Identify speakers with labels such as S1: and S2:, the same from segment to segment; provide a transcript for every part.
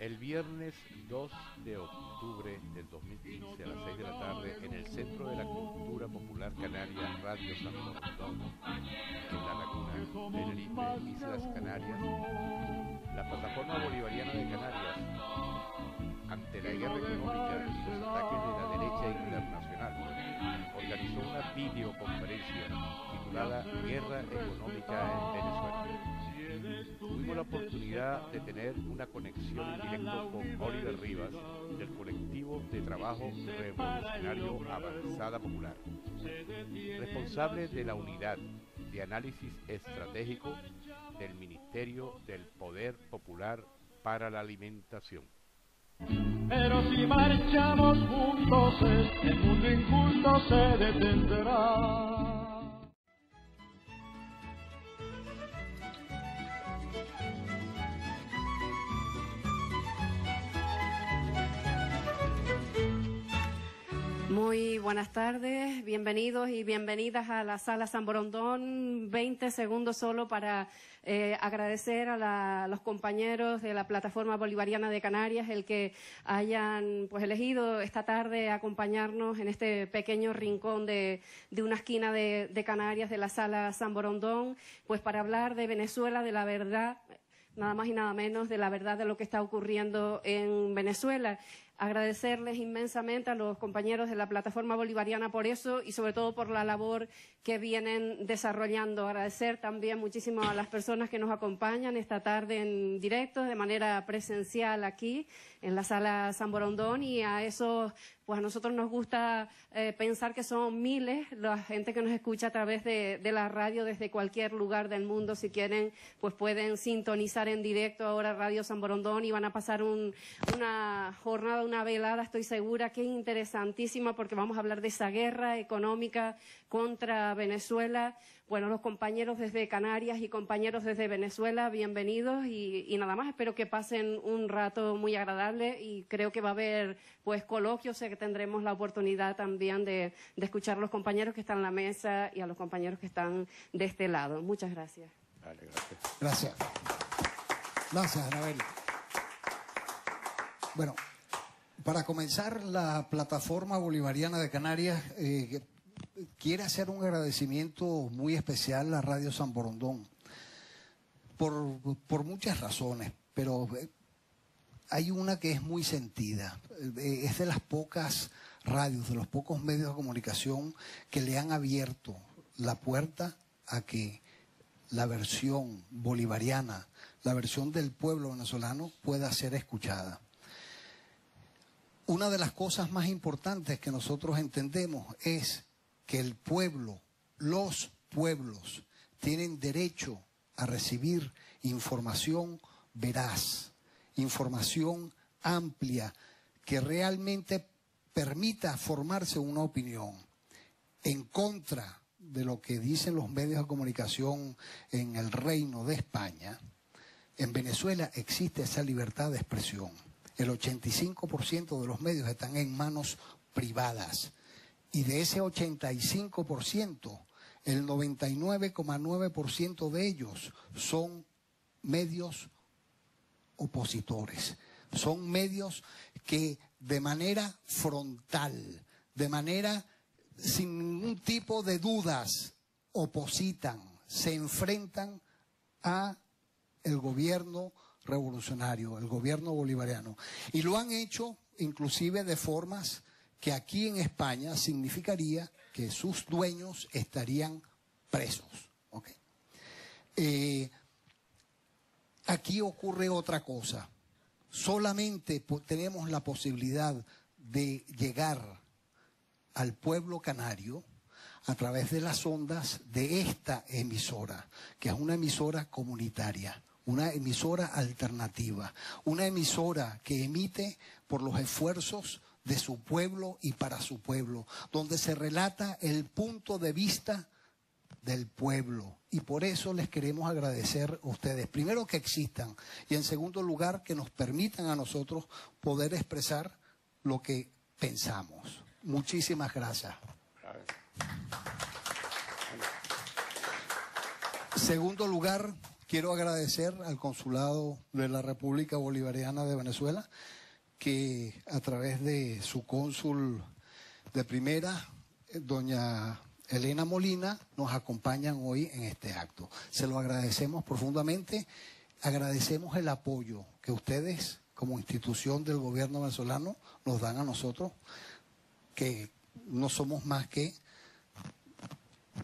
S1: El viernes 2 de octubre del 2015 a las 6 de la tarde en el Centro de la Cultura Popular Canaria Radio San Borondón, en La Laguna, Tenerife, Islas Canarias, la Plataforma Bolivariana de Canarias, ante la guerra económica y los ataques de la derecha internacional, organizó una videoconferencia titulada Guerra Económica en Venezuela. Tuvimos la oportunidad de tener una conexión en directo con Oliver Rivas, del colectivo de trabajo revolucionario Avanzada Popular, responsable de la unidad de análisis estratégico del Ministerio del Poder Popular para la Alimentación.
S2: Pero si marchamos juntos, este mundo injusto se detendrá.
S3: Muy buenas tardes, bienvenidos y bienvenidas a la Sala San Borondón. 20 segundos solo para agradecer a los compañeros de la Plataforma Bolivariana de Canarias el que hayan elegido esta tarde acompañarnos en este pequeño rincón de una esquina de Canarias, de la Sala San Borondón, pues para hablar de Venezuela, de la verdad, nada más y nada menos, de la verdad de lo que está ocurriendo en Venezuela. Agradecerles inmensamente a los compañeros de la Plataforma Bolivariana por eso y sobre todo por la labor que vienen desarrollando. Agradecer también muchísimo a las personas que nos acompañan esta tarde en directo, de manera presencial aquí en la Sala San Borondón, y a esos, pues a nosotros nos gusta pensar que son miles la gente que nos escucha a través de la radio desde cualquier lugar del mundo. Si quieren, pues pueden sintonizar en directo ahora Radio San Borondón y van a pasar una jornada, una velada, estoy segura que es interesantísima, porque vamos a hablar de esa guerra económica contra Venezuela. Bueno, los compañeros desde Canarias y compañeros desde Venezuela, bienvenidos y nada más. Espero que pasen un rato muy agradable y creo que va a haber pues coloquios, sé que tendremos la oportunidad también de escuchar a los compañeros que están en la mesa y a los compañeros que están de este lado. Muchas gracias.
S1: Vale, gracias.
S4: Gracias. Gracias, Anabel. Bueno, para comenzar, la Plataforma Bolivariana de Canarias quiere hacer un agradecimiento muy especial a Radio San Borondón por muchas razones, pero hay una que es muy sentida. Es de las pocas radios, de los pocos medios de comunicación que le han abierto la puerta a que la versión bolivariana, la versión del pueblo venezolano pueda ser escuchada. Una de las cosas más importantes que nosotros entendemos es que el pueblo, los pueblos, tienen derecho a recibir información veraz, información amplia, que realmente permita formarse una opinión en contra de lo que dicen los medios de comunicación en el Reino de España. En Venezuela existe esa libertad de expresión. El 85% de los medios están en manos privadas. Y de ese 85%, el 99,9% de ellos son medios opositores. Son medios que de manera frontal, de manera sin ningún tipo de dudas, opositan, se enfrentan a el gobierno revolucionario, el gobierno bolivariano. Y lo han hecho inclusive de formas que aquí en España significaría que sus dueños estarían presos. ¿Okay? Aquí ocurre otra cosa. Solamente tenemos la posibilidad de llegar al pueblo canario a través de las ondas de esta emisora, que es una emisora comunitaria, una emisora alternativa, una emisora que emite por los esfuerzos de su pueblo y para su pueblo, donde se relata el punto de vista del pueblo. Y por eso les queremos agradecer a ustedes, primero que existan, y en segundo lugar que nos permitan a nosotros poder expresar lo que pensamos. Muchísimas gracias. Segundo lugar, quiero agradecer al Consulado de la República Bolivariana de Venezuela, que a través de su cónsul de primera, doña Elena Molina, nos acompañan hoy en este acto. Se lo agradecemos profundamente, agradecemos el apoyo que ustedes, como institución del gobierno venezolano, nos dan a nosotros, que no somos más que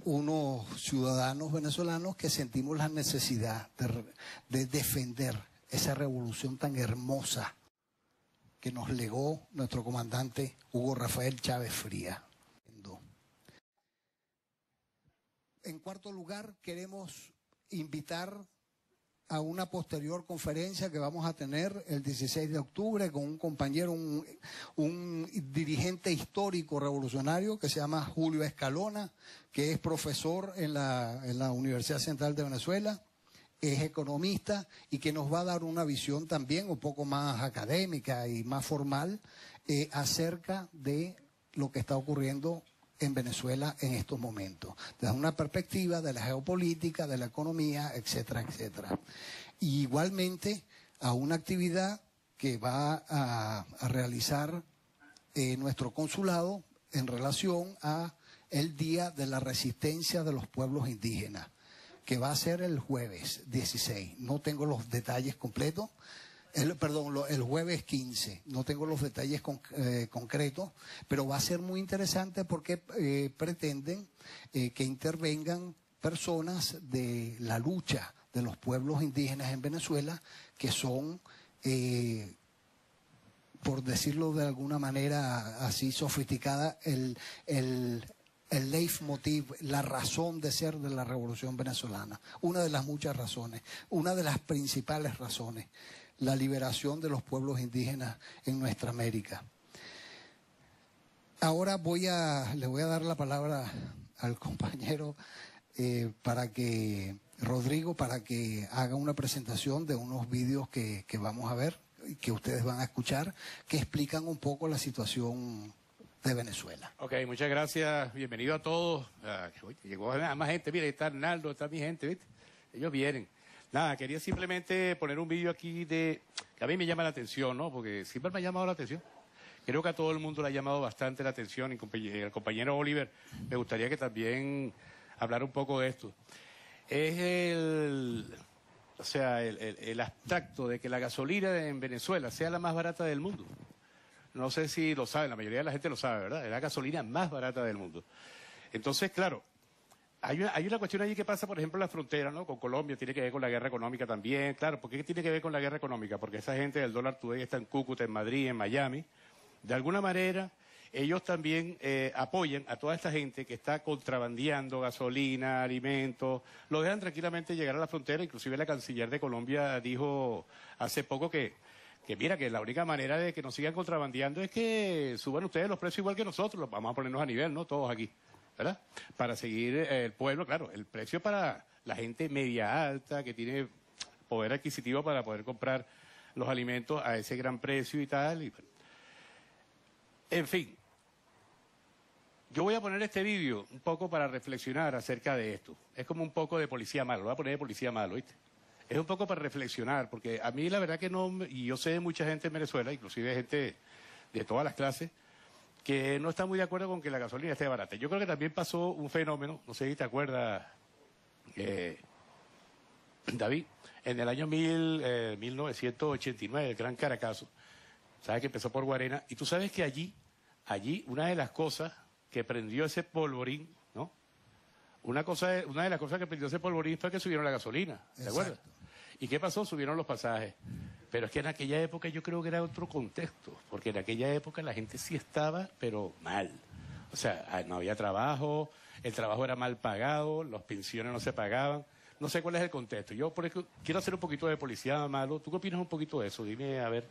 S4: unos ciudadanos venezolanos que sentimos la necesidad de defender esa revolución tan hermosa que nos legó nuestro comandante Hugo Rafael Chávez Frías. En cuarto lugar, queremos invitar a una posterior conferencia que vamos a tener el 16 de octubre con un compañero, un dirigente histórico revolucionario que se llama Julio Escalona, que es profesor en la Universidad Central de Venezuela, es economista y que nos va a dar una visión también un poco más académica y más formal acerca de lo que está ocurriendo en Venezuela en estos momentos, desde una perspectiva de la geopolítica, de la economía, etcétera, etcétera. Y igualmente a una actividad que va a realizar nuestro consulado en relación a el Día de la Resistencia de los Pueblos Indígenas, que va a ser el jueves 16. No tengo los detalles completos. El jueves 15, no tengo los detalles concretos, pero va a ser muy interesante porque pretenden que intervengan personas de la lucha de los pueblos indígenas en Venezuela, que son, por decirlo de alguna manera así sofisticada, el leitmotiv, la razón de ser de la revolución venezolana. Una de las muchas razones, una de las principales razones. La liberación de los pueblos indígenas en nuestra América. Ahora le voy a dar la palabra al compañero Rodrigo, para que haga una presentación de unos vídeos que vamos a ver, que ustedes van a escuchar, que explican un poco la situación de Venezuela.
S1: Ok, muchas gracias, bienvenido a todos. Llegó más gente, mira, está Arnaldo, está mi gente, ¿viste? Ellos vienen. Nada, quería simplemente poner un vídeo aquí que a mí me llama la atención, ¿no? Porque siempre me ha llamado la atención. Creo que a todo el mundo le ha llamado bastante la atención, y el compañero Oliver me gustaría que también hablara un poco de esto. Es el abstracto de que la gasolina en Venezuela sea la más barata del mundo. No sé si lo saben, la mayoría de la gente lo sabe, ¿verdad? Es la gasolina más barata del mundo. Entonces, claro, hay una cuestión allí que pasa, por ejemplo, en la frontera, ¿no? Con Colombia, tiene que ver con la guerra económica también. Claro, ¿por qué tiene que ver con la guerra económica? Porque esa gente del dólar today está en Cúcuta, en Madrid, en Miami. De alguna manera, ellos también apoyan a toda esta gente que está contrabandeando gasolina, alimentos. Lo dejan tranquilamente llegar a la frontera. Inclusive la canciller de Colombia dijo hace poco que mira, que la única manera de que nos sigan contrabandeando es que suban ustedes los precios igual que nosotros. Vamos a ponernos a nivel, ¿no? Todos aquí, ¿verdad? Para seguir el pueblo, claro, el precio para la gente media alta que tiene poder adquisitivo para poder comprar los alimentos a ese gran precio y tal. En fin, yo voy a poner este vídeo un poco para reflexionar acerca de esto. Es como un poco de policía malo, lo voy a poner de policía malo, ¿viste? Es un poco para reflexionar, porque a mí la verdad que no, y yo sé de mucha gente en Venezuela, inclusive gente de todas las clases, que no está muy de acuerdo con que la gasolina esté barata. Yo creo que también pasó un fenómeno, no sé si te acuerdas, David, en el año 1989, el Gran Caracazo, sabes que empezó por Guarena, y tú sabes que allí una de las cosas que prendió ese polvorín, ¿no? Una de las cosas que prendió ese polvorín fue que subieron la gasolina, ¿te acuerdas? ¿Y qué pasó? Subieron los pasajes. Pero es que en aquella época yo creo que era otro contexto, porque en aquella época la gente sí estaba, pero mal. O sea, no había trabajo, el trabajo era mal pagado, las pensiones no se pagaban. No sé cuál es el contexto. Yo por eso quiero hacer un poquito de policía malo. ¿Tú qué opinas un poquito de eso? Dime, a ver.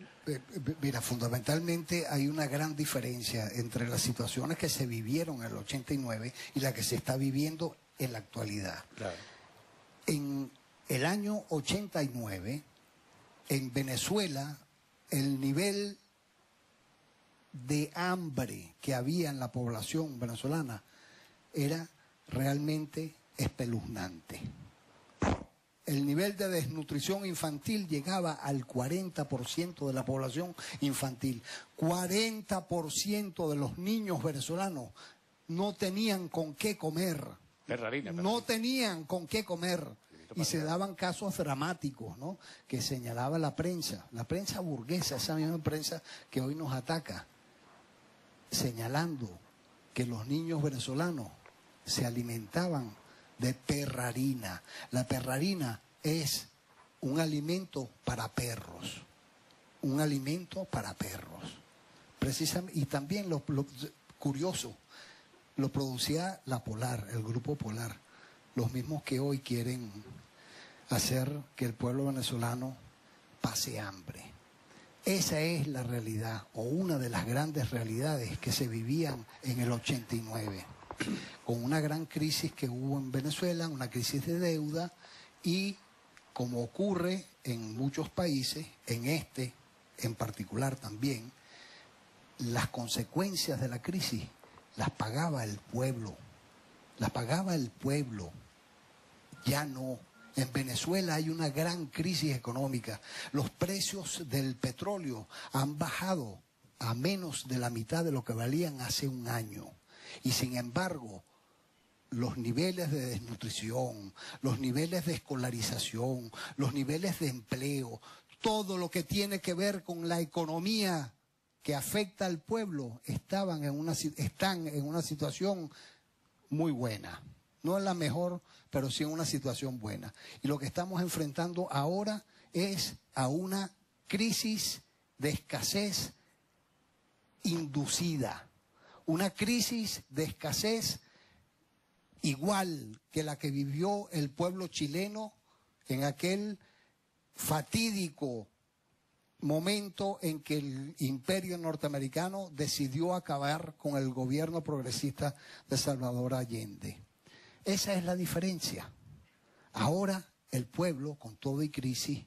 S4: Mira, fundamentalmente hay una gran diferencia entre las situaciones que se vivieron en el 89 y la que se está viviendo en la actualidad.
S1: Claro.
S4: En el año 89, en Venezuela, el nivel de hambre que había en la población venezolana era realmente espeluznante. el nivel de desnutrición infantil llegaba al 40% de la población infantil. 40% de los niños venezolanos no tenían con qué comer. No tenían con qué comer. Y se daban casos dramáticos, ¿no?, que señalaba la prensa burguesa, esa misma prensa que hoy nos ataca, señalando que los niños venezolanos se alimentaban de perrarina. La perrarina es un alimento para perros, un alimento para perros. Precisamente, y también lo curioso, lo producía la Polar, el Grupo Polar, los mismos que hoy quieren hacer que el pueblo venezolano pase hambre. Esa es la realidad, o una de las grandes realidades que se vivían en el 89, con una gran crisis que hubo en Venezuela, una crisis de deuda, y como ocurre en muchos países, en este en particular también, las consecuencias de la crisis las pagaba el pueblo, ya no. En Venezuela hay una gran crisis económica. Los precios del petróleo han bajado a menos de la mitad de lo que valían hace un año. Y sin embargo, los niveles de desnutrición, los niveles de escolarización, los niveles de empleo, todo lo que tiene que ver con la economía que afecta al pueblo, están en una situación muy buena. No es la mejor, pero sí en una situación buena. Y lo que estamos enfrentando ahora es a una crisis de escasez inducida. Una crisis de escasez igual que la que vivió el pueblo chileno en aquel fatídico momento en que el imperio norteamericano decidió acabar con el gobierno progresista de Salvador Allende. Esa es la diferencia. Ahora el pueblo, con todo y crisis,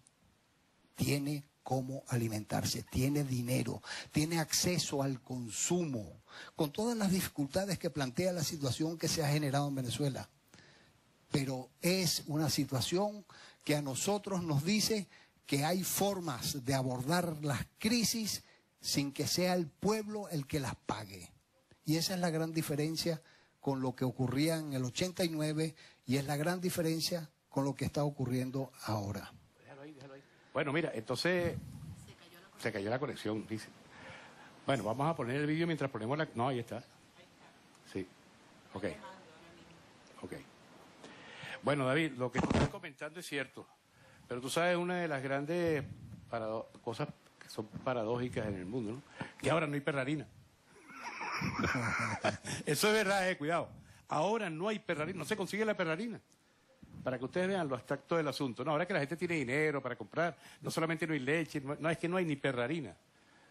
S4: tiene cómo alimentarse, tiene dinero, tiene acceso al consumo, con todas las dificultades que plantea la situación que se ha generado en Venezuela. Pero es una situación que a nosotros nos dice que hay formas de abordar las crisis sin que sea el pueblo el que las pague. Y esa es la gran diferencia con lo que ocurría en el 89 y es la gran diferencia con lo que está ocurriendo ahora.
S1: Déjalo ahí. Bueno, mira, entonces se cayó la conexión, dice. Bueno, vamos a poner el vídeo mientras ponemos la... No, ahí está. Sí, ok. Bueno, David, lo que tú estás comentando es cierto, pero tú sabes una de las grandes cosas que son paradójicas en el mundo, ¿no? Que ahora no hay perrarina. Eso es verdad, cuidado. Ahora no hay perrarina, no se consigue la perrarina. Para que ustedes vean lo abstracto del asunto. No, ahora que la gente tiene dinero para comprar, no solamente no hay leche, no, es que no hay ni perrarina.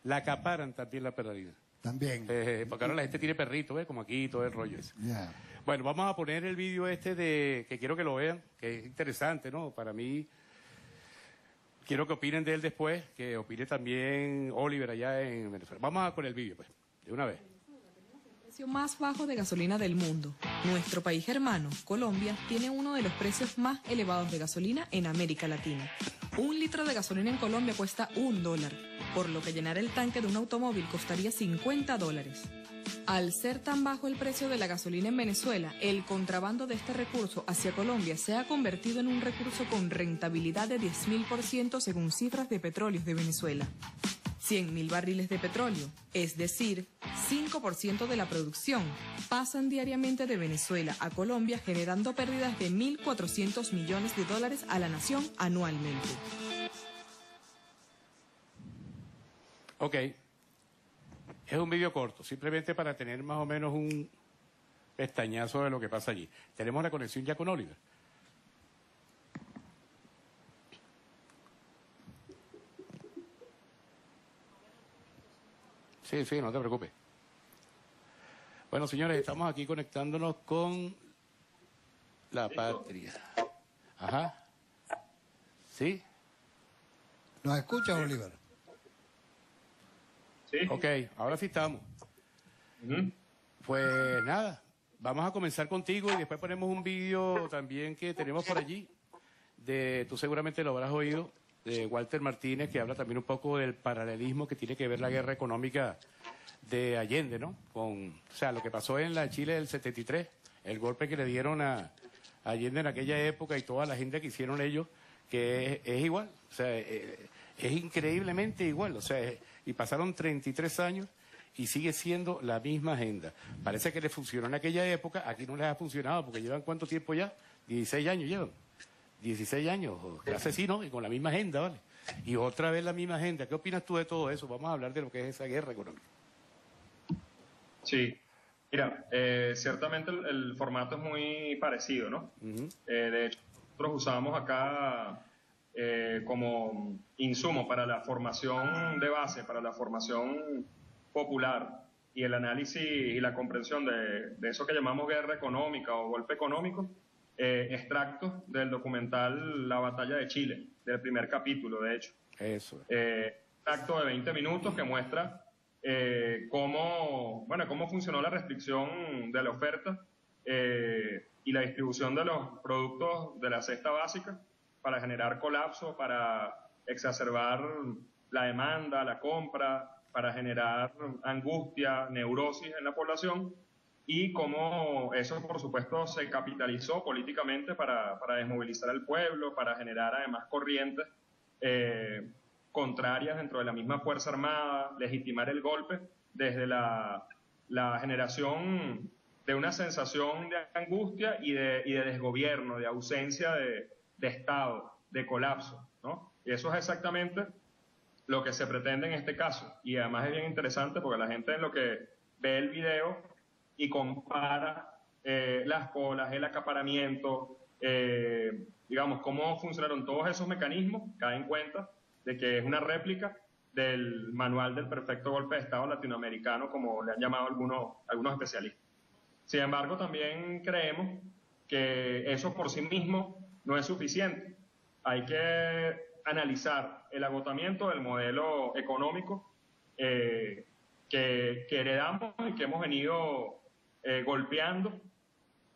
S1: La acaparan también la perrarina.
S4: También.
S1: Porque ahora la gente tiene perritos, ¿ves? Como aquí, todo el rollo ese.
S4: Yeah.
S1: Bueno, vamos a poner el vídeo que quiero que lo vean, que es interesante, ¿no? Para mí, quiero que opinen de él después, que opine también Oliver allá en Venezuela. Vamos con el vídeo, pues, de una vez.
S5: El precio más bajo de gasolina del mundo. Nuestro país hermano, Colombia, tiene uno de los precios más elevados de gasolina en América Latina. 1 litro de gasolina en Colombia cuesta $1, por lo que llenar el tanque de un automóvil costaría $50. Al ser tan bajo el precio de la gasolina en Venezuela, el contrabando de este recurso hacia Colombia se ha convertido en un recurso con rentabilidad de 10.000% según cifras de Petróleos de Venezuela. 100.000 barriles de petróleo, es decir, 5% de la producción, pasan diariamente de Venezuela a Colombia generando pérdidas de $1.400 millones a la nación anualmente.
S1: Ok. Es un vídeo corto, simplemente para tener más o menos un pestañazo de lo que pasa allí. Tenemos la conexión ya con Oliver. Sí, no te preocupes. Bueno, señores, estamos aquí conectándonos con la patria. Ajá. ¿Sí?
S4: ¿Nos escuchas, Oliver?
S6: Sí.
S1: Ok, ahora sí estamos. Pues nada, vamos a comenzar contigo y después ponemos un vídeo también que tenemos por allí tú seguramente lo habrás oído, de Walter Martínez, que habla también un poco del paralelismo que tiene que ver la guerra económica de Allende, ¿no? O sea, lo que pasó en la Chile del 73, el golpe que le dieron a Allende en aquella época y toda la gente que hicieron ellos, que es igual, o sea, es increíblemente igual, o sea, y pasaron 33 años y sigue siendo la misma agenda. Parece que les funcionó en aquella época, aquí no les ha funcionado, porque llevan ¿cuánto tiempo ya? 16 años llevan. 16 años, asesino, y con la misma agenda, ¿vale? Y otra vez la misma agenda. ¿Qué opinas tú de todo eso? Vamos a hablar de lo que es esa guerra económica.
S6: Sí, mira, ciertamente el formato es muy parecido, ¿no? De hecho, nosotros usamos acá como insumo para la formación de base, para la formación popular y el análisis y la comprensión de eso que llamamos guerra económica o golpe económico, extractos del documental La Batalla de Chile, del primer capítulo, de hecho.
S1: Eso.
S6: Extracto de 20 minutos que muestra cómo funcionó la restricción de la oferta y la distribución de los productos de la cesta básica para generar colapso, para exacerbar la demanda, la compra, para generar angustia, neurosis en la población, y cómo eso, por supuesto, se capitalizó políticamente para desmovilizar al pueblo, para generar además corrientes contrarias dentro de la misma Fuerza Armada, legitimar el golpe desde la generación de una sensación de angustia y de desgobierno, de ausencia de Estado, de colapso, ¿no? Y eso es exactamente lo que se pretende en este caso. Y además es bien interesante porque la gente en lo que ve el video y compara las colas, el acaparamiento, digamos, cómo funcionaron todos esos mecanismos, cae en cuenta de que es una réplica del manual del perfecto golpe de Estado latinoamericano, como le han llamado algunos especialistas. Sin embargo, también creemos que eso por sí mismo no es suficiente. Hay que analizar el agotamiento del modelo económico que heredamos y que hemos venido golpeando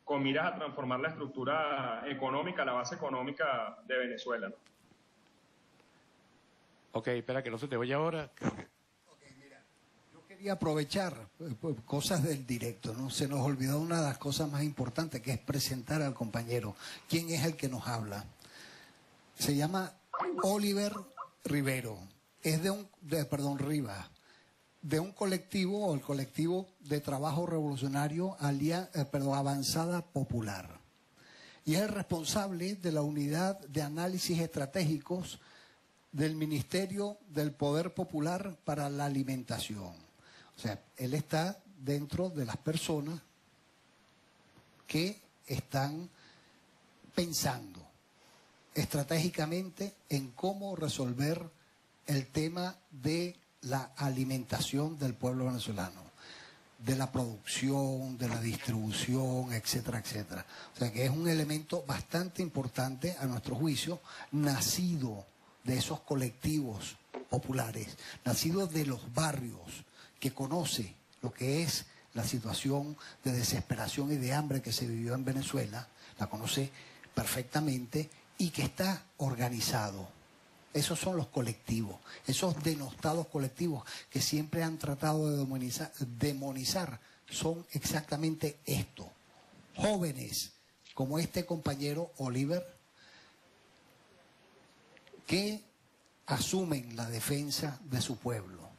S6: con miras a transformar la estructura económica, la base económica de Venezuela, ¿no?
S1: Ok, espera que no se te vaya ahora.
S4: Mira, yo quería aprovechar cosas del directo, ¿no? Se nos olvidó una de las cosas más importantes, que es presentar al compañero. ¿Quién es el que nos habla? Se llama Oliver Rivero. Es Rivas, de un colectivo, o el colectivo de trabajo revolucionario Avanzada Popular. Y es el responsable de la unidad de análisis estratégicos del Ministerio del Poder Popular para la Alimentación. O sea, él está dentro de las personas que están pensando estratégicamente en cómo resolver el tema de la alimentación del pueblo venezolano, de la producción, de la distribución, etcétera, etcétera. O sea que es un elemento bastante importante a nuestro juicio, nacido de esos colectivos populares, nacido de los barrios, que conoce lo que es la situación de desesperación y de hambre que se vivió en Venezuela, la conoce perfectamente y que está organizado. Esos son los colectivos, esos denostados colectivos que siempre han tratado de demonizar, son exactamente esto. Jóvenes como este compañero Oliver, que asumen la defensa de su pueblo.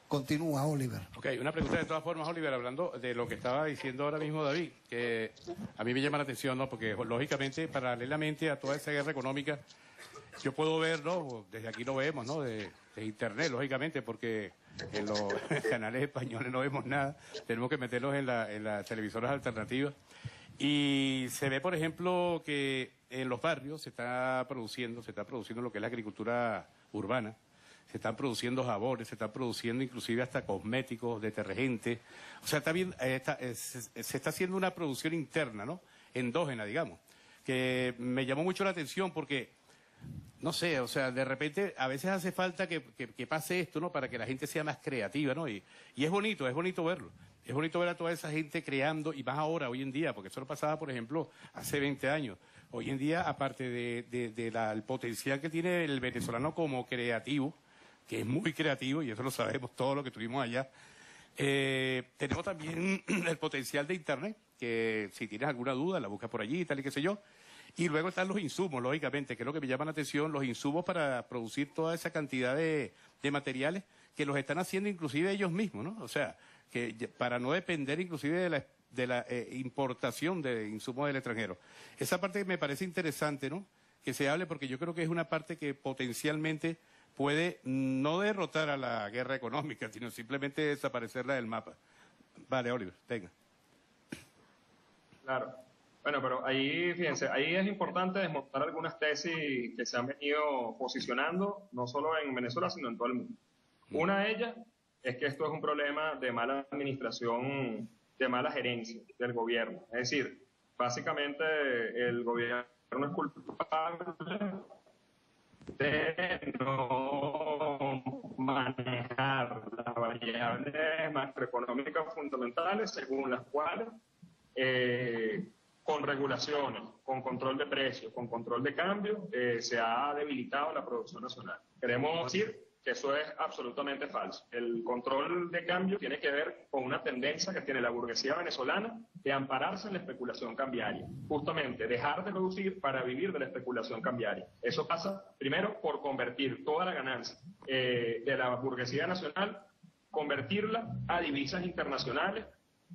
S4: Continúa, Oliver.
S1: Ok, una pregunta de todas formas, Oliver, hablando de lo que estaba diciendo ahora mismo David, que a mí me llama la atención, ¿no? Porque lógicamente, paralelamente a toda esa guerra económica, yo puedo ver, ¿no? Desde aquí lo vemos, ¿no? De internet, lógicamente, porque en los canales españoles no vemos nada, tenemos que meterlos en las televisoras alternativas. Y se ve, por ejemplo, que en los barrios se está produciendo lo que es la agricultura urbana, se están produciendo jabones, se están produciendo inclusive hasta cosméticos, detergentes. O sea, se está haciendo una producción interna, ¿no? Endógena, digamos, que me llamó mucho la atención porque, no sé, o sea, de repente a veces hace falta que pase esto, ¿no? Para que la gente sea más creativa, ¿no? Y es bonito verlo. Es bonito ver a toda esa gente creando, y más ahora, hoy en día, porque eso no pasaba, por ejemplo, hace 20 años.
S7: Hoy en día, aparte del potencial que tiene el venezolano como creativo, que es muy creativo, y eso lo sabemos todos los que estuvimos allá, tenemos también el potencial de Internet, que si tienes alguna duda la buscas por allí, tal y qué sé yo. Y luego están los insumos, lógicamente, que es lo que me llama la atención, los insumos para producir toda esa cantidad de materiales que los están haciendo inclusive ellos mismos, ¿no? O sea, que para no depender inclusive de la importación de insumos del extranjero. Esa parte me parece interesante, ¿no? Que se hable, porque yo creo que es una parte que potencialmente puede no derrotar a la guerra económica, sino simplemente desaparecerla del mapa. Vale, Oliver, venga.
S6: Claro. Bueno, pero ahí, fíjense, ahí es importante desmontar algunas tesis que se han venido posicionando, no solo en Venezuela, sino en todo el mundo. Una de ellas es que esto es un problema de mala administración, de mala gerencia del gobierno. Es decir, básicamente el gobierno es culpable de no manejar las variables macroeconómicas fundamentales según las cuales con regulaciones, con control de precios, con control de cambio, se ha debilitado la producción nacional. Queremos decir que eso es absolutamente falso. El control de cambio tiene que ver con una tendencia que tiene la burguesía venezolana de ampararse en la especulación cambiaria. Justamente, dejar de producir para vivir de la especulación cambiaria. Eso pasa, primero, por convertir toda la ganancia de la burguesía nacional, convertirla a divisas internacionales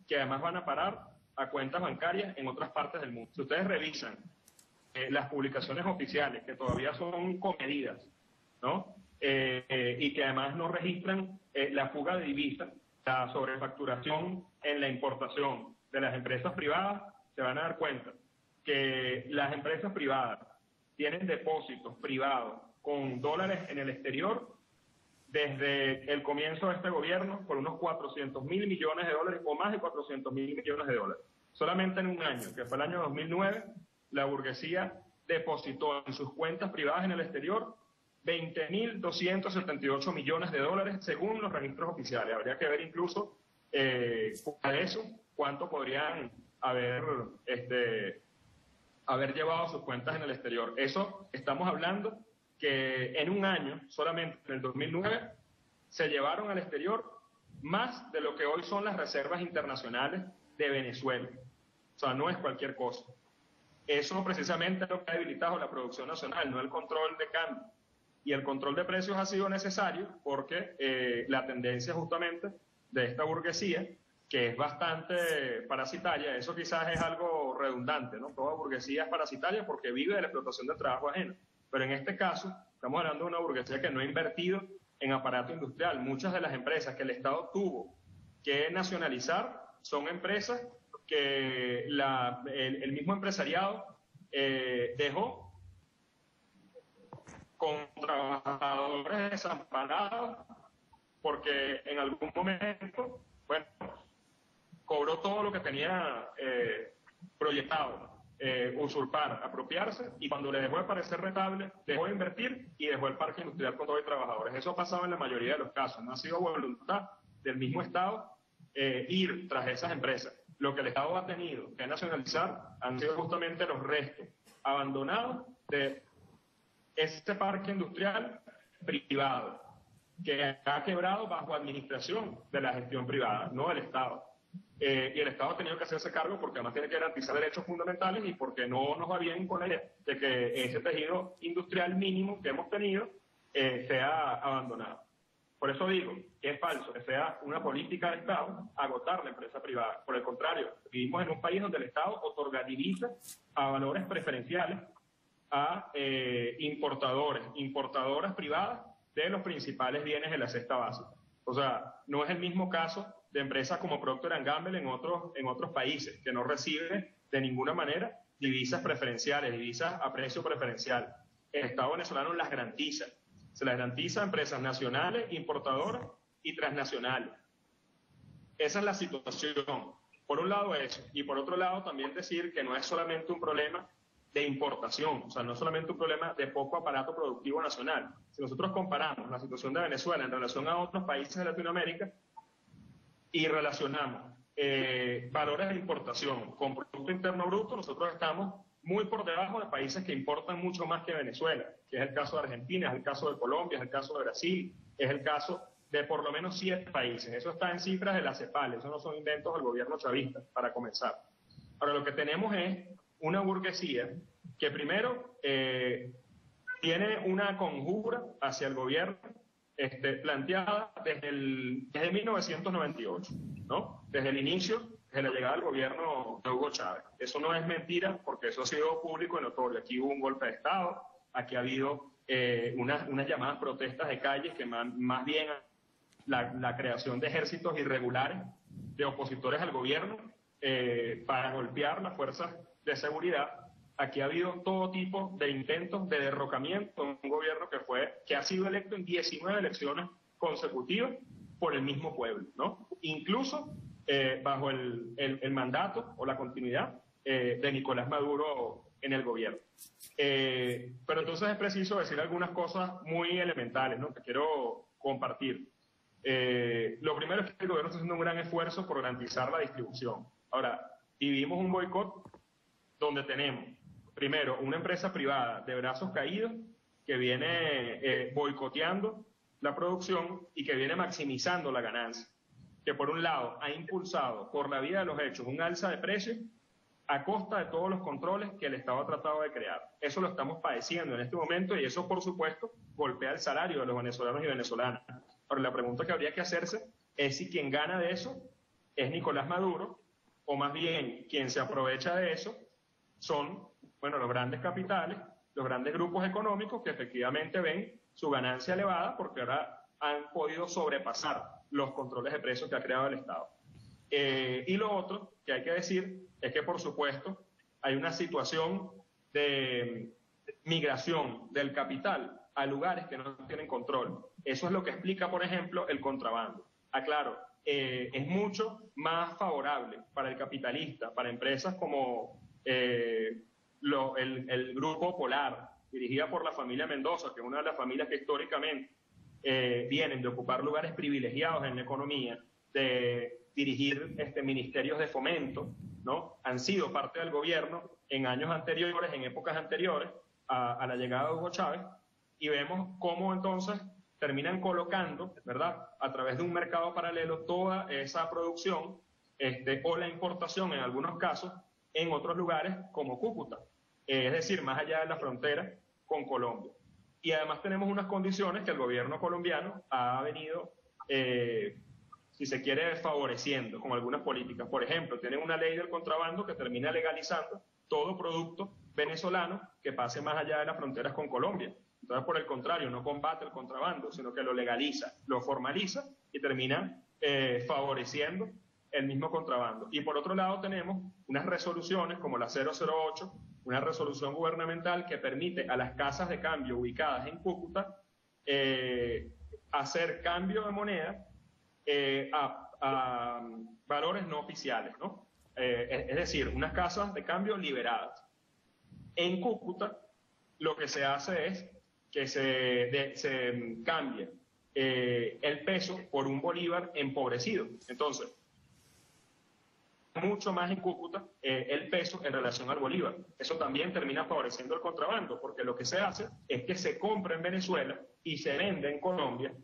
S6: que además van a parar a cuentas bancarias en otras partes del mundo. Si ustedes revisan las publicaciones oficiales, que todavía son comedidas, ¿no? Y que además no registran la fuga de divisas, la sobrefacturación en la importación de las empresas privadas, se van a dar cuenta que las empresas privadas tienen depósitos privados con dólares en el exterior desde el comienzo de este gobierno por unos 400.000 millones de dólares o más de 400.000 millones de dólares. Solamente en un año, que fue el año 2009, la burguesía depositó en sus cuentas privadas en el exterior 20.278 millones de dólares según los registros oficiales. Habría que ver incluso a eso cuánto podrían haber llevado sus cuentas en el exterior. Eso estamos hablando que en un año, solamente en el 2009, se llevaron al exterior más de lo que hoy son las reservas internacionales de Venezuela. O sea, no es cualquier cosa. Eso precisamente es lo que ha debilitado la producción nacional, no el control de cambio. Y el control de precios ha sido necesario porque la tendencia justamente de esta burguesía, que es bastante parasitaria, eso quizás es algo redundante, ¿no? Toda burguesía es parasitaria porque vive de la explotación del trabajo ajeno. Pero en este caso, estamos hablando de una burguesía que no ha invertido en aparato industrial. Muchas de las empresas que el Estado tuvo que nacionalizar son empresas que el mismo empresariado dejó con trabajadores desamparados porque en algún momento, bueno, cobró todo lo que tenía proyectado. Usurpar, apropiarse, y cuando le dejó de parecer rentable, dejó de invertir y dejó el parque industrial con todo y trabajadores. Eso ha pasado en la mayoría de los casos. No ha sido voluntad del mismo Estado ir tras esas empresas. Lo que el Estado ha tenido que nacionalizar han sido justamente los restos abandonados de este parque industrial privado, que ha quebrado bajo administración de la gestión privada, no del Estado. Y el Estado ha tenido que hacerse cargo porque además tiene que garantizar derechos fundamentales y porque no nos va bien con la idea de que ese tejido industrial mínimo que hemos tenido sea abandonado. Por eso digo que es falso que sea una política del Estado agotar la empresa privada. Por el contrario, vivimos en un país donde el Estado otorga divisas a valores preferenciales a importadoras privadas de los principales bienes de la cesta básica. O sea, no es el mismo caso de empresas como Procter & Gamble en otros países, que no reciben de ninguna manera divisas preferenciales, divisas a precio preferencial. El Estado venezolano las garantiza. Se las garantiza a empresas nacionales, importadoras y transnacionales. Esa es la situación. Por un lado eso, y por otro lado también decir que no es solamente un problema de importación, o sea, no es solamente un problema de poco aparato productivo nacional. Si nosotros comparamos la situación de Venezuela en relación a otros países de Latinoamérica, y relacionamos valores de importación con Producto Interno Bruto, nosotros estamos muy por debajo de países que importan mucho más que Venezuela, que es el caso de Argentina, es el caso de Colombia, es el caso de Brasil, es el caso de por lo menos 7 países. Eso está en cifras de la CEPAL, eso no son inventos del gobierno chavista, para comenzar. Ahora, lo que tenemos es una burguesía que primero tiene una conjura hacia el gobierno planteada desde 1998, ¿no? Desde el inicio, desde la llegada del gobierno de Hugo Chávez. Eso no es mentira, porque eso ha sido público y notorio. Aquí hubo un golpe de Estado, aquí ha habido unas llamadas protestas de calles que más bien la creación de ejércitos irregulares de opositores al gobierno para golpear las fuerzas de seguridad. Aquí ha habido todo tipo de intentos de derrocamiento de un gobierno que ha sido electo en 19 elecciones consecutivas por el mismo pueblo, ¿no? Incluso bajo el mandato o la continuidad de Nicolás Maduro en el gobierno. Pero entonces es preciso decir algunas cosas muy elementales, ¿no?, que quiero compartir. Lo primero es que el gobierno está haciendo un gran esfuerzo por garantizar la distribución. Ahora, vivimos un boicot donde tenemos, primero, una empresa privada de brazos caídos que viene boicoteando la producción y que viene maximizando la ganancia, que por un lado ha impulsado por la vía de los hechos un alza de precios a costa de todos los controles que el Estado ha tratado de crear. Eso lo estamos padeciendo en este momento y eso, por supuesto, golpea el salario de los venezolanos y venezolanas. Ahora, la pregunta que habría que hacerse es si quien gana de eso es Nicolás Maduro, o más bien quien se aprovecha de eso son, bueno, los grandes capitales, los grandes grupos económicos que efectivamente ven su ganancia elevada porque ahora han podido sobrepasar los controles de precios que ha creado el Estado. Y lo otro que hay que decir es que, por supuesto, hay una situación de migración del capital a lugares que no tienen control. Eso es lo que explica, por ejemplo, el contrabando. Aclaro, es mucho más favorable para el capitalista, para empresas como el Grupo Polar, dirigida por la familia Mendoza, que es una de las familias que históricamente vienen de ocupar lugares privilegiados en la economía, de dirigir ministerios de fomento, ¿no? Han sido parte del gobierno en años anteriores, en épocas anteriores a la llegada de Hugo Chávez, y vemos cómo entonces terminan colocando, ¿verdad?, a través de un mercado paralelo toda esa producción o la importación en algunos casos en otros lugares como Cúcuta, es decir, más allá de la frontera con Colombia. Y además tenemos unas condiciones que el gobierno colombiano ha venido, si se quiere, favoreciendo con algunas políticas. Por ejemplo, tienen una ley del contrabando que termina legalizando todo producto venezolano que pase más allá de las fronteras con Colombia. Entonces, por el contrario, no combate el contrabando, sino que lo legaliza, lo formaliza y termina favoreciendo el mismo contrabando. Y por otro lado tenemos unas resoluciones como la 008, una resolución gubernamental que permite a las casas de cambio ubicadas en Cúcuta hacer cambio de moneda a valores no oficiales, ¿no? Es decir, unas casas de cambio liberadas. En Cúcuta lo que se hace es que se cambia el peso por un bolívar empobrecido. Entonces, mucho más en Cúcuta el peso en relación al bolívar. Eso también termina favoreciendo el contrabando, porque lo que se hace es que se compra en Venezuela y se vende en Colombia.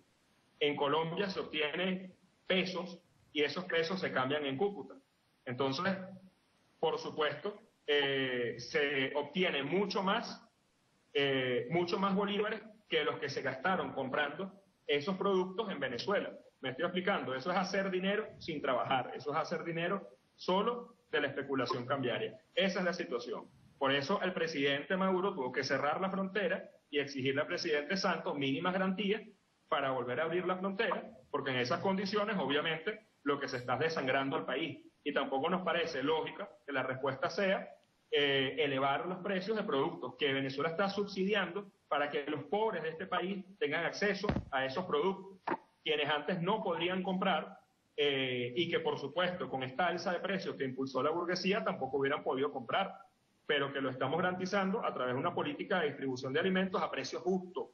S6: En Colombia se obtienen pesos y esos pesos se cambian en Cúcuta. Entonces, por supuesto, se obtiene mucho más bolívares que los que se gastaron comprando esos productos en Venezuela. Me estoy explicando, eso es hacer dinero sin trabajar, eso es hacer dinero solo de la especulación cambiaria. Esa es la situación. Por eso el presidente Maduro tuvo que cerrar la frontera y exigirle al presidente Santos mínimas garantías para volver a abrir la frontera, porque en esas condiciones, obviamente, lo que se está desangrando al país. Y tampoco nos parece lógica que la respuesta sea elevar los precios de productos que Venezuela está subsidiando para que los pobres de este país tengan acceso a esos productos, quienes antes no podrían comprar y que, por supuesto, con esta alza de precios que impulsó la burguesía tampoco hubieran podido comprar, pero que lo estamos garantizando a través de una política de distribución de alimentos a precios justos,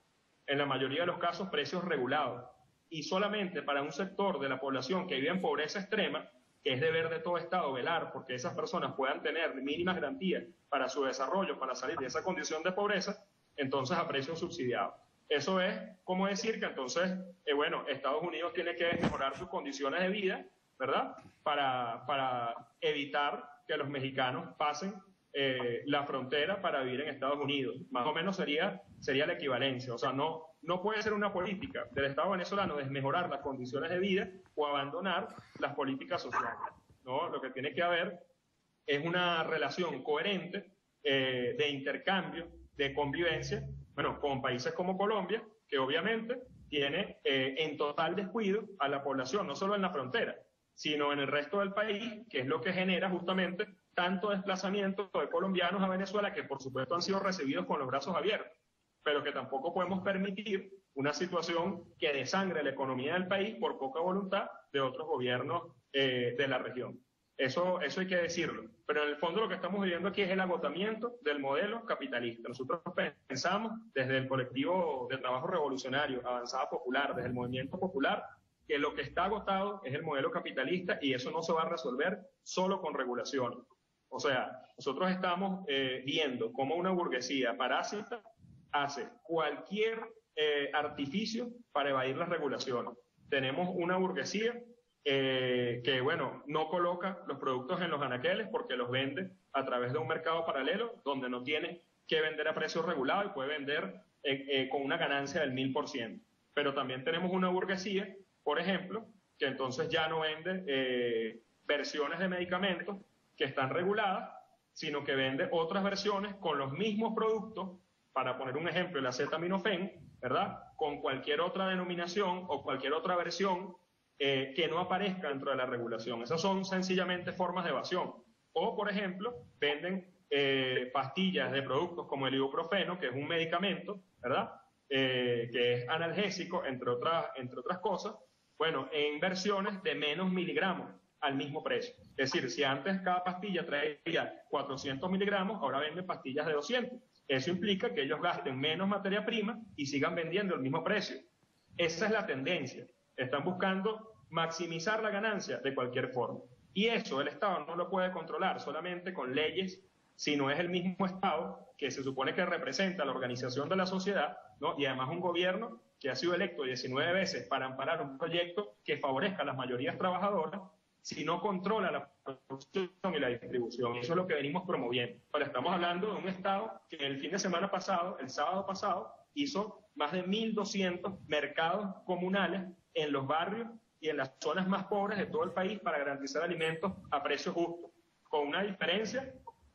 S6: en la mayoría de los casos precios regulados, y solamente para un sector de la población que vive en pobreza extrema que es deber de todo Estado velar porque esas personas puedan tener mínimas garantías para su desarrollo, para salir de esa condición de pobreza, entonces a precios subsidiados. Eso es como decir que entonces, bueno, Estados Unidos tiene que mejorar sus condiciones de vida, ¿verdad? Para evitar que los mexicanos pasen la frontera para vivir en Estados Unidos. Más o menos sería la equivalencia. O sea, no puede ser una política del Estado venezolano desmejorar las condiciones de vida o abandonar las políticas sociales, ¿no? Lo que tiene que haber es una relación coherente de intercambio, de convivencia, bueno, con países como Colombia, que obviamente tiene en total descuido a la población, no solo en la frontera, sino en el resto del país, que es lo que genera justamente tanto desplazamiento de colombianos a Venezuela, que por supuesto han sido recibidos con los brazos abiertos, pero que tampoco podemos permitir una situación que desangre la economía del país por poca voluntad de otros gobiernos de la región. Eso hay que decirlo. Pero en el fondo lo que estamos viviendo aquí es el agotamiento del modelo capitalista. Nosotros pensamos desde el colectivo de trabajo revolucionario, Avanzada Popular, desde el movimiento popular, que lo que está agotado es el modelo capitalista y eso no se va a resolver solo con regulaciones. O sea, nosotros estamos viendo cómo una burguesía parásita hace cualquier artificio para evadir las regulaciones. Tenemos una burguesía que, bueno, no coloca los productos en los anaqueles porque los vende a través de un mercado paralelo donde no tiene que vender a precio regulado y puede vender con una ganancia del 1000%. Pero también tenemos una burguesía, por ejemplo, que entonces ya no vende versiones de medicamentos que están reguladas, sino que vende otras versiones con los mismos productos, para poner un ejemplo, el acetaminofén, ¿verdad? Con cualquier otra denominación o cualquier otra versión que no aparezca dentro de la regulación. Esas son sencillamente formas de evasión. O, por ejemplo, venden pastillas de productos como el ibuprofeno, que es un medicamento, ¿verdad? Que es analgésico, entre otras cosas, bueno, en versiones de menos miligramos al mismo precio. Es decir, si antes cada pastilla traía 400 miligramos, ahora venden pastillas de 200. Eso implica que ellos gasten menos materia prima y sigan vendiendo el mismo precio. Esa es la tendencia. Están buscando maximizar la ganancia de cualquier forma. Y eso el Estado no lo puede controlar solamente con leyes, sino es el mismo Estado que se supone que representa la organización de la sociedad, ¿no? Y además un gobierno que ha sido electo 19 veces para amparar un proyecto que favorezca a las mayorías trabajadoras, si no controla la producción y la distribución. Eso es lo que venimos promoviendo. Ahora estamos hablando de un Estado que el fin de semana pasado, el sábado pasado, hizo más de 1.200 mercados comunales en los barrios y en las zonas más pobres de todo el país para garantizar alimentos a precios justos, con una diferencia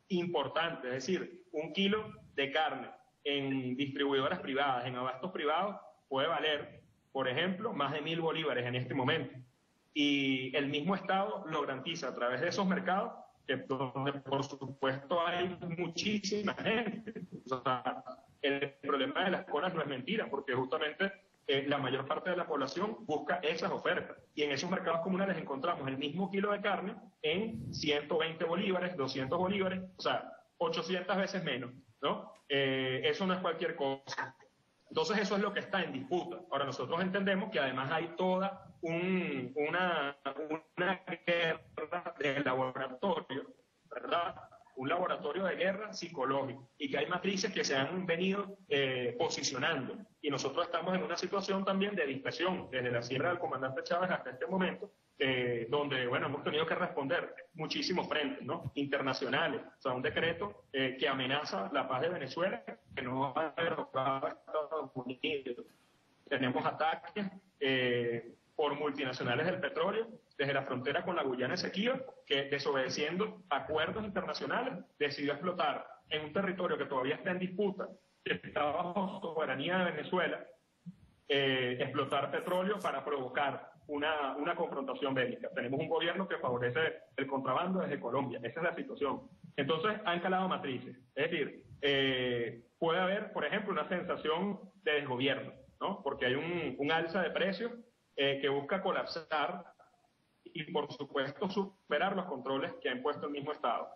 S6: importante. Es decir, 1 kilo de carne en distribuidoras privadas, en abastos privados, puede valer, por ejemplo, más de 1.000 bolívares en este momento. Y el mismo Estado lo garantiza a través de esos mercados, donde por supuesto hay muchísima gente. O sea, el problema de las colas no es mentira, porque justamente la mayor parte de la población busca esas ofertas. Y en esos mercados comunales encontramos el mismo kilo de carne en 120 bolívares, 200 bolívares, o sea, 800 veces menos, ¿no? Eso no es cualquier cosa. Entonces eso es lo que está en disputa. Ahora nosotros entendemos que además hay toda una guerra de laboratorio, ¿verdad? Un laboratorio de guerra psicológico y que hay matrices que se han venido posicionando. Y nosotros estamos en una situación también de dispersión desde la sierra del comandante Chávez hasta este momento, donde, bueno, hemos tenido que responder muchísimos frentes, ¿no? Internacionales. O sea, un decreto que amenaza la paz de Venezuela, que no va a derrocar a Estados Unidos. Tenemos ataques por multinacionales del petróleo desde la frontera con la Guyana Esequiba, que desobedeciendo acuerdos internacionales decidió explotar en un territorio que todavía está en disputa, que está bajo soberanía de Venezuela, explotar petróleo para provocar una confrontación bélica. Tenemos un gobierno que favorece el contrabando desde Colombia. Esa es la situación. Entonces han calado matrices. Es decir, puede haber, por ejemplo, una sensación de desgobierno, ¿no? Porque hay un alza de precios que busca colapsar y, por supuesto, superar los controles que ha impuesto el mismo Estado.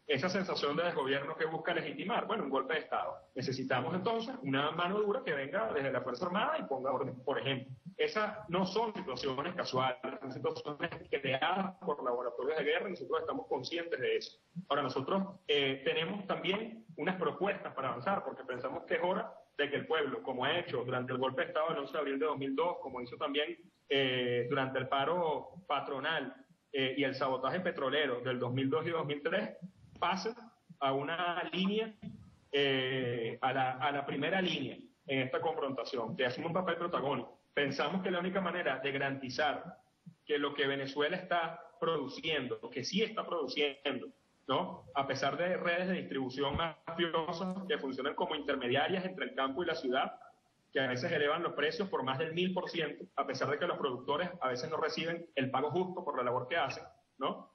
S6: esa sensación de desgobierno que busca legitimar. Bueno, un golpe de Estado. Necesitamos entonces una mano dura que venga desde la Fuerza Armada y ponga orden. Por ejemplo, esas no son situaciones casuales, son situaciones creadas por laboratorios de guerra y nosotros estamos conscientes de eso. Ahora, nosotros tenemos también unas propuestas para avanzar, porque pensamos que es hora de que el pueblo, como ha hecho durante el golpe de Estado del 11 de abril de 2002, como hizo también durante el paro patronal y el sabotaje petrolero del 2002 y 2003, pase a una línea, a la primera línea en esta confrontación, que asume un papel protagónico. Pensamos que la única manera de garantizar que lo que Venezuela está produciendo, lo que sí está produciendo, ¿no?, a pesar de redes de distribución mafiosas que funcionan como intermediarias entre el campo y la ciudad, que a veces elevan los precios por más del 1000%, a pesar de que los productores a veces no reciben el pago justo por la labor que hacen, ¿no?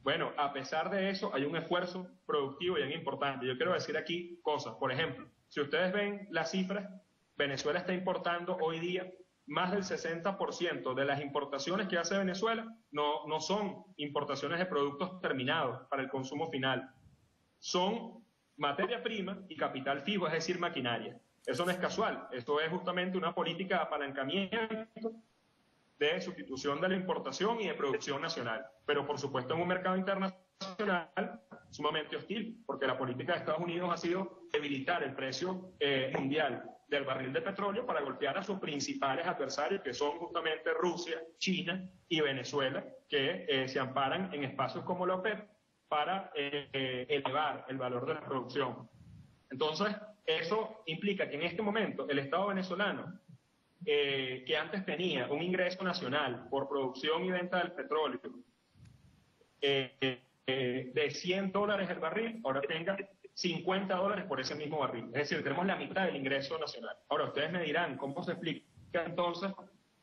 S6: Bueno, a pesar de eso, hay un esfuerzo productivo bien importante. Yo quiero decir aquí cosas. Por ejemplo, si ustedes ven las cifras, Venezuela está importando hoy día más del 60% de las importaciones que hace Venezuela no son importaciones de productos terminados para el consumo final. Son materia prima y capital fijo, es decir, maquinaria. Eso no es casual. Esto es justamente una política de apalancamiento, de sustitución de la importación y de producción nacional. Pero, por supuesto, en un mercado internacional sumamente hostil, porque la política de Estados Unidos ha sido debilitar el precio mundial del barril de petróleo para golpear a sus principales adversarios, que son justamente Rusia, China y Venezuela, que se amparan en espacios como la OPEP para elevar el valor de la producción. Entonces, eso implica que en este momento el Estado venezolano, que antes tenía un ingreso nacional por producción y venta del petróleo de $100 el barril, ahora tenga $50 por ese mismo barril. Es decir, tenemos la mitad del ingreso nacional. Ahora, ustedes me dirán, ¿cómo se explica entonces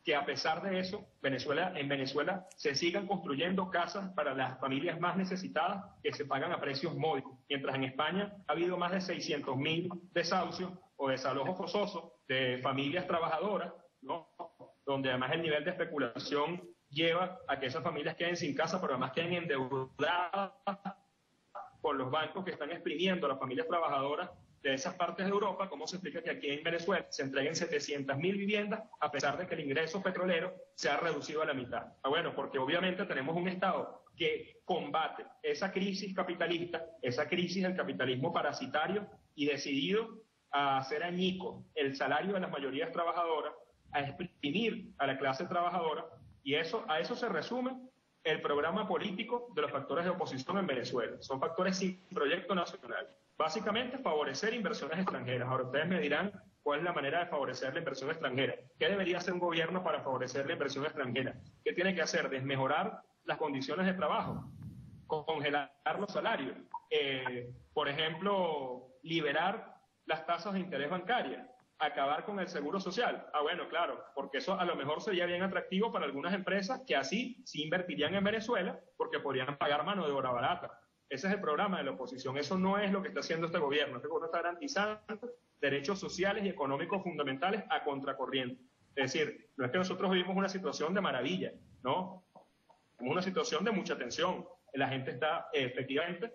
S6: que a pesar de eso, en Venezuela se sigan construyendo casas para las familias más necesitadas que se pagan a precios módicos, mientras en España ha habido más de 600.000 desahucios o desalojos forzosos de familias trabajadoras, ¿no?, donde además el nivel de especulación lleva a que esas familias queden sin casa, pero además queden endeudadas por los bancos que están exprimiendo a las familias trabajadoras de esas partes de Europa? ¿Cómo se explica que aquí en Venezuela se entreguen 700.000 viviendas a pesar de que el ingreso petrolero se ha reducido a la mitad? Bueno, porque obviamente tenemos un Estado que combate esa crisis capitalista, esa crisis del capitalismo parasitario y decidido a hacer añicos el salario de las mayorías trabajadoras, a exprimir a la clase trabajadora, y a eso se resume el programa político de los factores de oposición en Venezuela. Son factores sin proyecto nacional. Básicamente, favorecer inversiones extranjeras. Ahora, ustedes me dirán cuál es la manera de favorecer la inversión extranjera. ¿Qué debería hacer un gobierno para favorecer la inversión extranjera? ¿Qué tiene que hacer? Desmejorar las condiciones de trabajo, congelar los salarios, por ejemplo, liberar las tasas de interés bancaria, acabar con el seguro social. Bueno, claro, porque eso a lo mejor sería bien atractivo para algunas empresas que así sí invertirían en Venezuela porque podrían pagar mano de obra barata. Ese es el programa de la oposición. Eso no es lo que está haciendo este gobierno. Este gobierno está garantizando derechos sociales y económicos fundamentales a contracorriente. Es decir, no es que nosotros vivimos una situación de maravilla, ¿no? Es una situación de mucha tensión. La gente está efectivamente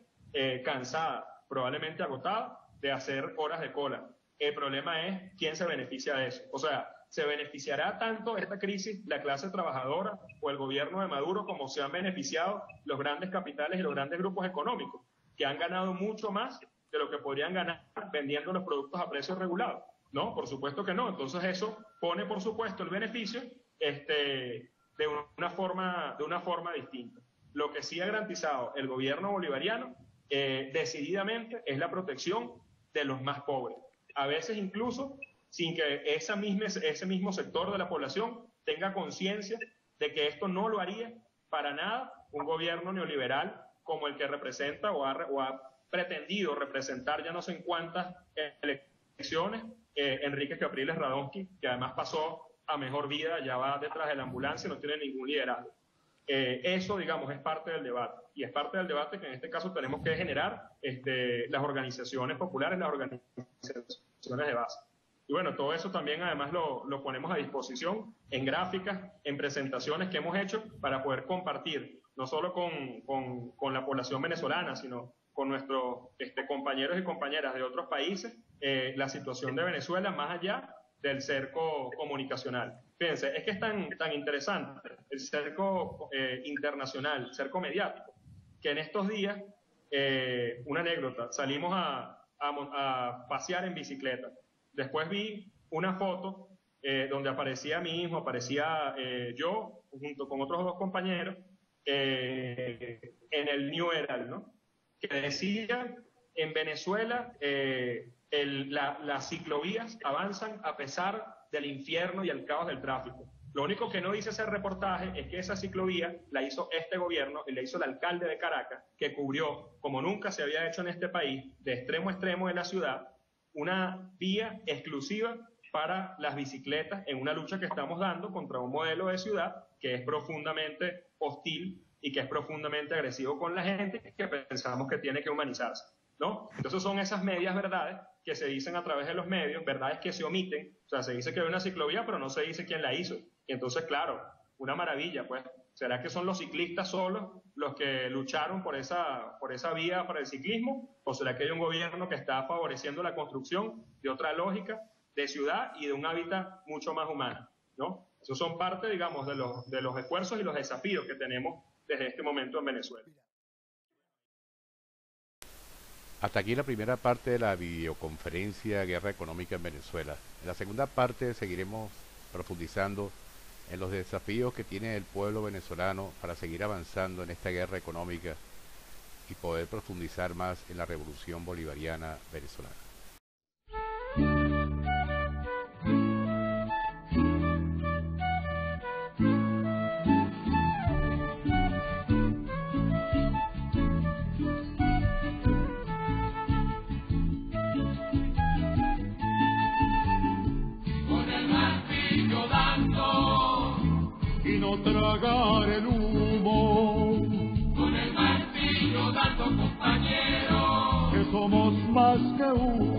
S6: cansada, probablemente agotada de hacer horas de cola. El problema es quién se beneficia de eso. O sea, ¿se beneficiará tanto esta crisis la clase trabajadora o el gobierno de Maduro como se han beneficiado los grandes capitales y los grandes grupos económicos, que han ganado mucho más de lo que podrían ganar vendiendo los productos a precios regulados? No, por supuesto que no. Entonces eso pone, por supuesto, el beneficio de una forma distinta. Lo que sí ha garantizado el gobierno bolivariano decididamente es la protección de los más pobres. A veces incluso sin que ese mismo sector de la población tenga conciencia de que esto no lo haría para nada un gobierno neoliberal como el que representa o ha pretendido representar ya no sé en cuántas elecciones Enrique Capriles Radonsky, que además pasó a mejor vida, ya va detrás de la ambulancia y no tiene ningún liderazgo. Eso, digamos, es parte del debate, y es parte del debate que en este caso tenemos que generar las organizaciones populares, las organizaciones de base. Y bueno, todo eso también además lo ponemos a disposición en gráficas, en presentaciones que hemos hecho para poder compartir no solo con la población venezolana, sino con nuestros compañeros y compañeras de otros países, la situación de Venezuela más allá del cerco comunicacional. Fíjense, es que es tan interesante el cerco internacional, el cerco mediático, que en estos días, una anécdota, salimos a pasear en bicicleta. Después vi una foto donde aparecía mi hijo, aparecía yo, junto con otros dos compañeros, en el New Herald, ¿no? Que decía, en Venezuela las ciclovías avanzan a pesar del infierno y el caos del tráfico. Lo único que no dice ese reportaje es que esa ciclovía la hizo este gobierno y la hizo el alcalde de Caracas, que cubrió, como nunca se había hecho en este país, de extremo a extremo de la ciudad, una vía exclusiva para las bicicletas en una lucha que estamos dando contra un modelo de ciudad que es profundamente hostil y que es profundamente agresivo con la gente, que pensamos que tiene que humanizarse, ¿no? Entonces son esas medias verdades que se dicen a través de los medios, verdades que se omiten. O sea, se dice que hay una ciclovía, pero no se dice quién la hizo. Y entonces, claro, una maravilla, pues, ¿será que son los ciclistas solos los que lucharon por esa vía para el ciclismo? ¿O será que hay un gobierno que está favoreciendo la construcción de otra lógica de ciudad y de un hábitat mucho más humano, ¿no? Esos son parte, digamos, de los esfuerzos y los desafíos que tenemos desde este momento en Venezuela.
S1: Hasta aquí la primera parte de la videoconferencia Guerra Económica en Venezuela. En la segunda parte seguiremos profundizando en los desafíos que tiene el pueblo venezolano para seguir avanzando en esta guerra económica y poder profundizar más en la revolución bolivariana venezolana.
S2: Tragar el humo,
S8: con el martillo dando, compañero,
S2: que somos más que uno.